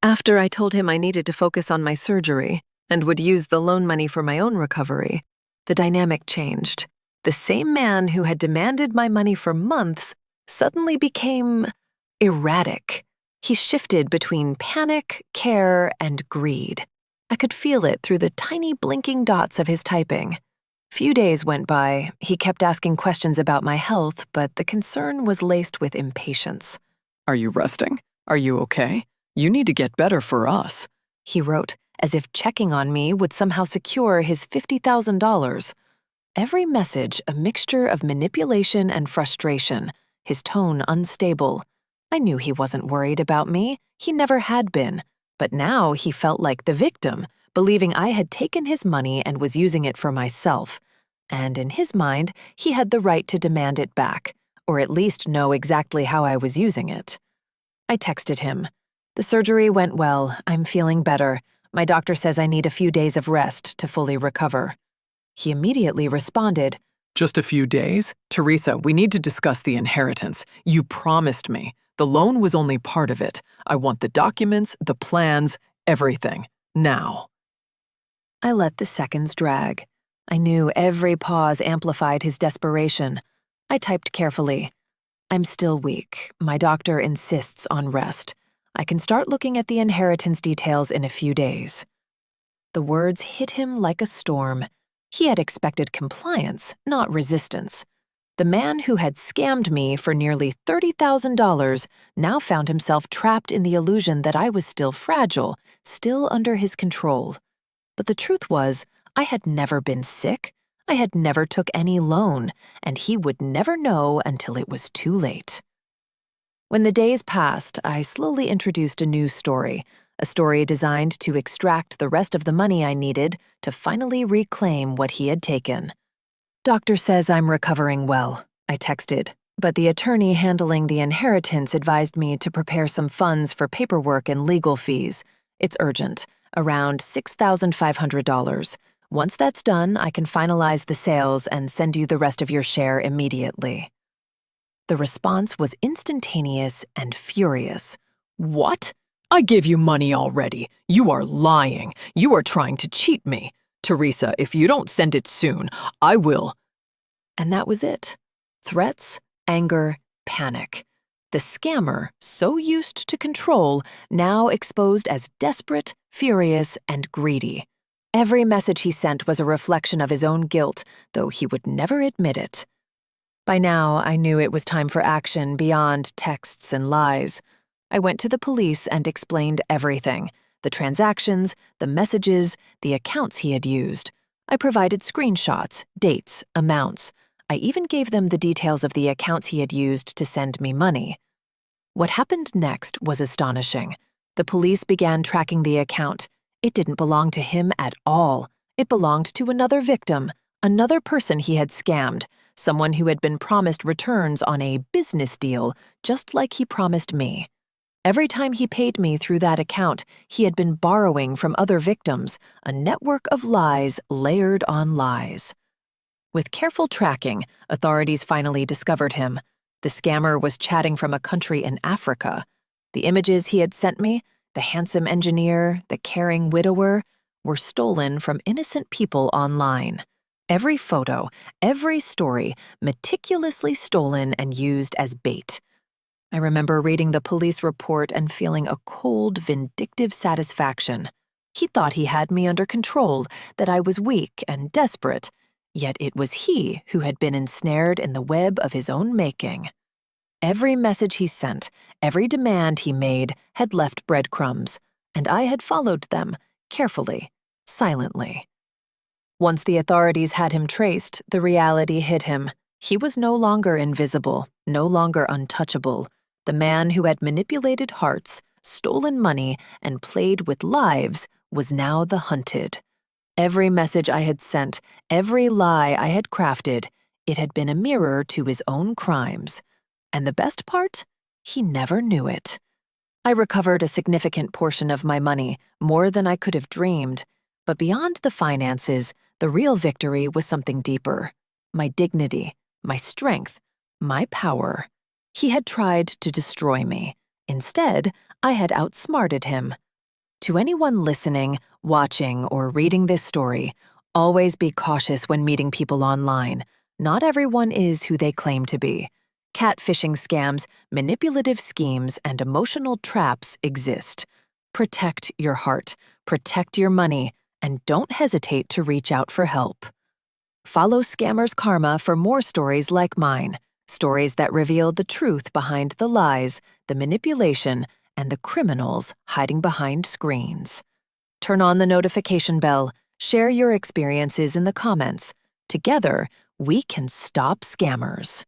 After I told him I needed to focus on my surgery and would use the loan money for my own recovery, the dynamic changed. The same man who had demanded my money for months suddenly became erratic. He shifted between panic, care, and greed. I could feel it through the tiny blinking dots of his typing. Few days went by. He kept asking questions about my health, but the concern was laced with impatience. "Are you resting? Are you okay? You need to get better for us," he wrote, as if checking on me would somehow secure his $50,000. Every message a mixture of manipulation and frustration, his tone unstable. I knew he wasn't worried about me. He never had been. But now he felt like the victim, believing I had taken his money and was using it for myself. And in his mind, he had the right to demand it back, or at least know exactly how I was using it. I texted him. "The surgery went well. I'm feeling better. My doctor says I need a few days of rest to fully recover." He immediately responded, "Just a few days? Teresa, we need to discuss the inheritance. You promised me. The loan was only part of it. I want the documents, the plans, everything. Now." I let the seconds drag. I knew every pause amplified his desperation. I typed carefully. "I'm still weak. My doctor insists on rest. I can start looking at the inheritance details in a few days." The words hit him like a storm. He had expected compliance, not resistance. The man who had scammed me for nearly $30,000 now found himself trapped in the illusion that I was still fragile, still under his control. But the truth was, I had never been sick. I had never took any loan, and he would never know until it was too late. When the days passed, I slowly introduced a new story, a story designed to extract the rest of the money I needed to finally reclaim what he had taken. "Doctor says I'm recovering well," I texted, but the attorney handling the inheritance advised me to prepare some funds for paperwork and legal fees. It's urgent, around $6,500. Once that's done, I can finalize the sales and send you the rest of your share immediately. The response was instantaneous and furious. "What? I gave you money already. You are lying. You are trying to cheat me. Teresa, if you don't send it soon, I will." And that was it. Threats, anger, panic. The scammer, so used to control, now exposed as desperate, furious, and greedy. Every message he sent was a reflection of his own guilt, though he would never admit it. By now, I knew it was time for action beyond texts and lies. I went to the police and explained everything: the transactions, the messages, the accounts he had used. I provided screenshots, dates, amounts. I even gave them the details of the accounts he had used to send me money. What happened next was astonishing. The police began tracking the account. It didn't belong to him at all. It belonged to another victim, another person he had scammed, someone who had been promised returns on a business deal, just like he promised me. Every time he paid me through that account, he had been borrowing from other victims, a network of lies layered on lies. With careful tracking, authorities finally discovered him. The scammer was chatting from a country in Africa. The images he had sent me, the handsome engineer, the caring widower, were stolen from innocent people online. Every photo, every story, meticulously stolen and used as bait. I remember reading the police report and feeling a cold, vindictive satisfaction. He thought he had me under control, that I was weak and desperate, yet it was he who had been ensnared in the web of his own making. Every message he sent, every demand he made had left breadcrumbs, and I had followed them, carefully, silently. Once the authorities had him traced, the reality hit him. He was no longer invisible, no longer untouchable. The man who had manipulated hearts, stolen money, and played with lives was now the hunted. Every message I had sent, every lie I had crafted, it had been a mirror to his own crimes. And the best part? He never knew it. I recovered a significant portion of my money, more than I could have dreamed. But beyond the finances, the real victory was something deeper. My dignity, my strength, my power. He had tried to destroy me. Instead, I had outsmarted him. To anyone listening, watching, or reading this story, always be cautious when meeting people online. Not everyone is who they claim to be. Catfishing scams, manipulative schemes, and emotional traps exist. Protect your heart, protect your money, and don't hesitate to reach out for help. Follow Scammers Karma for more stories like mine, stories that reveal the truth behind the lies, the manipulation, and the criminals hiding behind screens. Turn on the notification bell, share your experiences in the comments. Together, we can stop scammers.